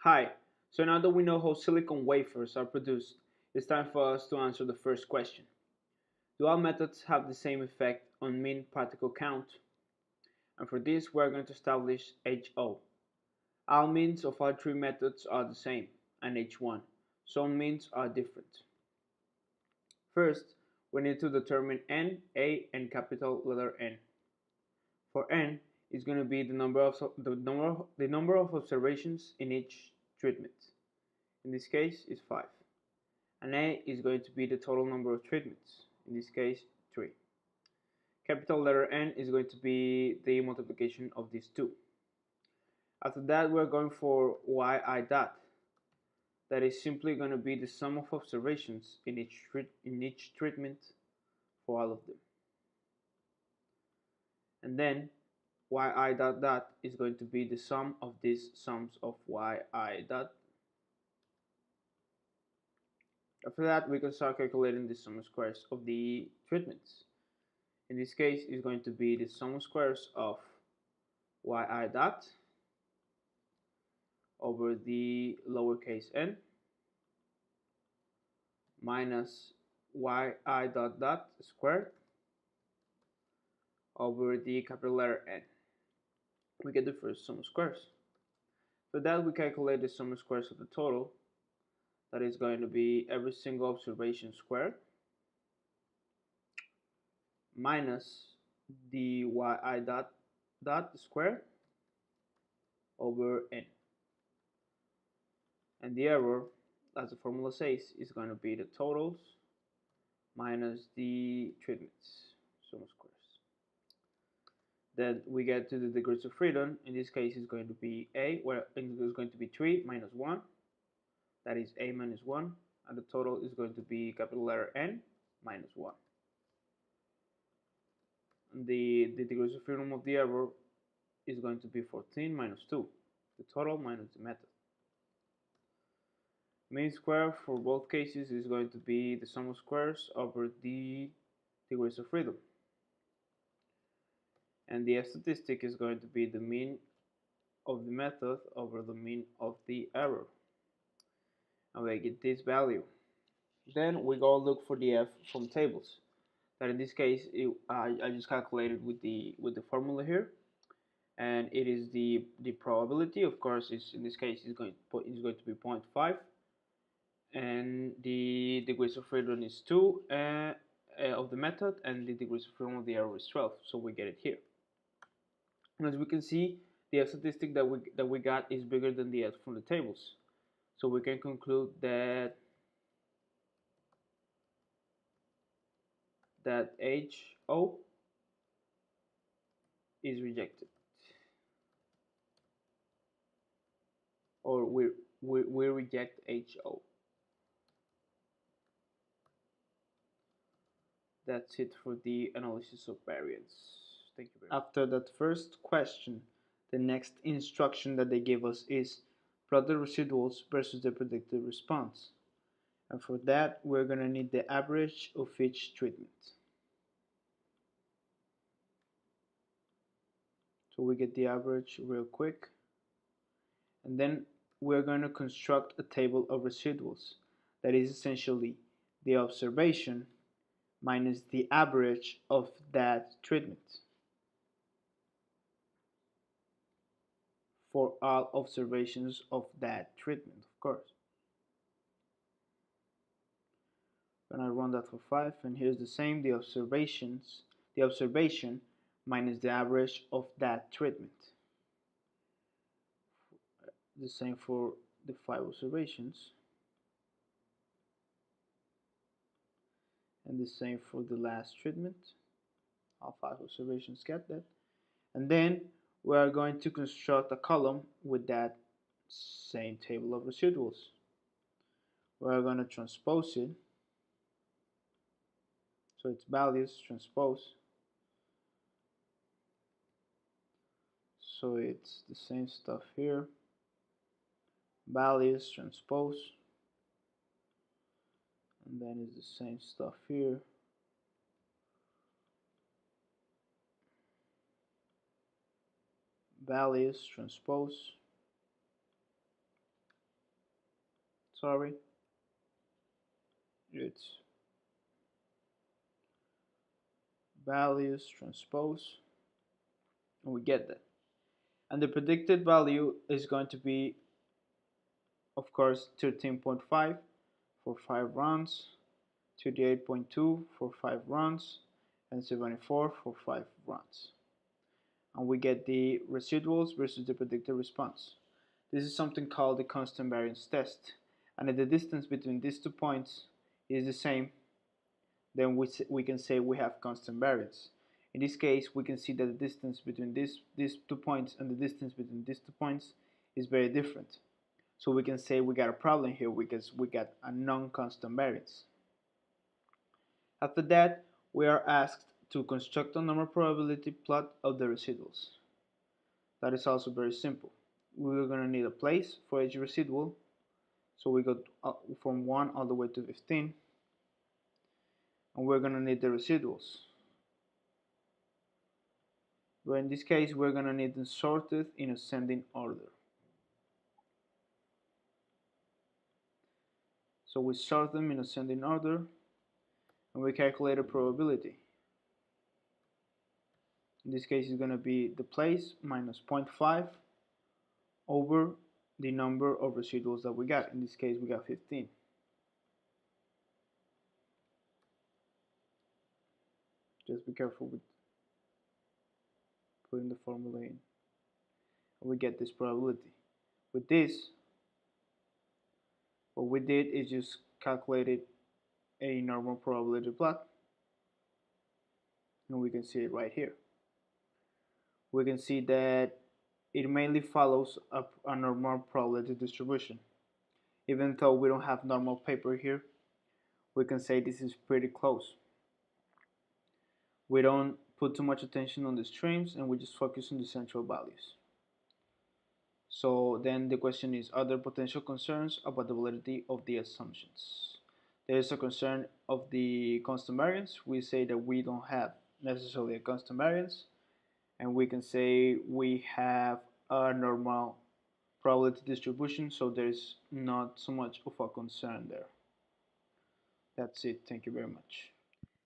Hi, so now that we know how silicon wafers are produced, it's time for us to answer the first question. Do all methods have the same effect on mean particle count? And for this, we're going to establish HO. All means of all three methods are the same, and H1. Some means are different. First, we need to determine N, A, and capital letter N. For N, it's going to be the number of observations in each treatment. In this case, is 5. And A is going to be the total number of treatments, in this case 3. Capital letter N is going to be the multiplication of these two. After that, we're going for yi dot. That is simply going to be the sum of observations in each treatment for all of them. And then yi dot dot is going to be the sum of these sums of yi dot. After that, we can start calculating the sum of squares of the treatments. In this case, is going to be the sum of squares of yi dot over the lowercase n minus yi dot dot squared over the capital letter N. We get the first sum of squares. For that, we calculate the sum of squares of the total. That is going to be every single observation squared minus the yi dot squared over n. And the error, as the formula says, is going to be the totals minus the treatments, sum of squares. Then we get to the degrees of freedom. In this case, it's going to be a, where it is going to be 3 minus 1. That is a minus 1. And the total is going to be capital letter N minus 1. And the degrees of freedom of the error is going to be 14 minus 2. The total minus the method. Mean square for both cases is going to be the sum of squares over the degrees of freedom. And the statistic is going to be the mean of the method over the mean of the error. And we get this value. Then we go look for the f from tables. That in this case, I just calculated with the formula here, and it is the probability. Of course, is in this case is going to be 0.5, and the degrees of freedom is 2 of the method, and the degrees of freedom of the error is 12. So we get it here. And as we can see, the f statistic that we got is bigger than the f from the tables. So we can conclude that HO is rejected, or we reject HO. That's it for the analysis of variance. Thank you very much. After that first question, the next instruction that they give us is plot the residuals versus the predicted response. And for that, we're going to need the average of each treatment. So we get the average real quick. And then we're going to construct a table of residuals. That is essentially the observation minus the average of that treatment for all observations of that treatment, of course. When I run that for 5, and here's the same, the observation minus the average of that treatment. The same for the 5 observations, and the same for the last treatment. All 5 observations get that. And then we are going to construct a column with that same table of residuals. We are going to transpose it. So it's values transpose. So it's the same stuff here. Values transpose. And then it's the same stuff here. Values transpose. sorry, it's values transpose, and we get that. And the predicted value is going to be, of course, 13.5 for 5 rounds, 38.2 for 5 rounds, and 74 for 5 rounds. And we get the residuals versus the predicted response. This is something called the constant variance test. And if the distance between these 2 points is the same, then we can say we have constant variance. In this case, we can see that the distance between these 2 points and the distance between these 2 points is very different. So we can say we got a problem here because we got a non-constant variance. After that, we are asked to construct a normal probability plot of the residuals. That is also very simple. We're going to need a place for each residual. So we go from 1 all the way to 15. And we're going to need the residuals. But in this case, we're going to need them sorted in ascending order. So we sort them in ascending order, and we calculate a probability. In this case, it's going to be the place minus 0.5 over the number of residuals that we got. In this case, we got 15. Just be careful with putting the formula in. And we get this probability. With this, what we did is just calculated a normal probability plot, and we can see it right here. We can see that it mainly follows a normal probability distribution. Even though we don't have normal paper here, we can say this is pretty close. We don't put too much attention on the streams, and we just focus on the central values. So then the question is, are there potential concerns about the validity of the assumptions? There is a concern of the constant variance. We say that we don't have necessarily a constant variance, and we can say we have a normal probability distribution, so there's not so much of a concern there. That's it. Thank you very much.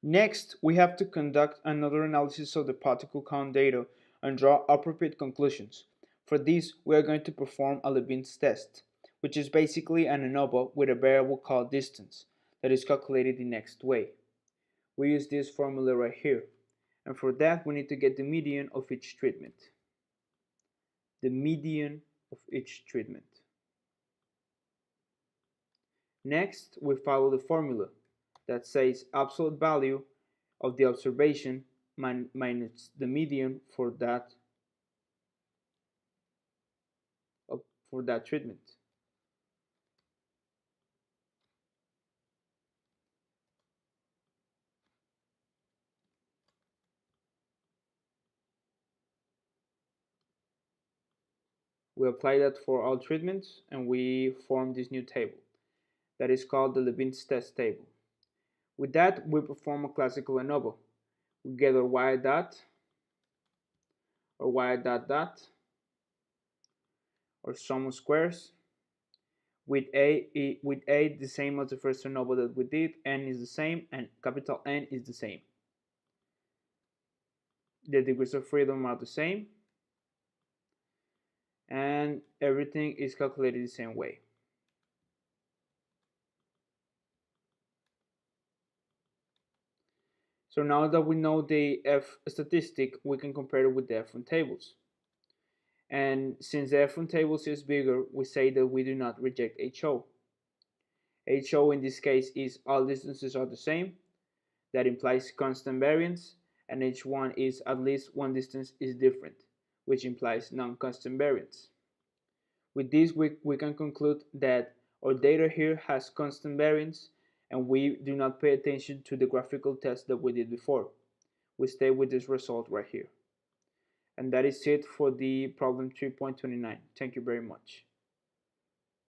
Next, we have to conduct another analysis of the particle count data and draw appropriate conclusions. For this, we are going to perform a Leibniz test, which is basically an ANOVA with a variable called distance that is calculated the next way. We use this formula right here, and for that we need to get the median of each treatment. The median of each treatment. Next, we follow the formula that says absolute value of the observation minus the median for that treatment. We apply that for all treatments, and we form this new table that is called the Leibniz test table. With that, we perform a classical ANOVA. We get our y dot, or y dot dot, or sum of squares. With a the same as the first ANOVA that we did, n is the same, and capital N is the same. The degrees of freedom are the same, and everything is calculated the same way. So now that we know the F statistic, we can compare it with the F1 tables. And since the F1 tables is bigger, we say that we do not reject HO. HO in this case is all distances are the same. That implies constant variance, and H1 is at least one distance is different, which implies non-constant variance. With this, we can conclude that our data here has constant variance, and we do not pay attention to the graphical test that we did before. We stay with this result right here. And that is it for the problem 3.29. Thank you very much.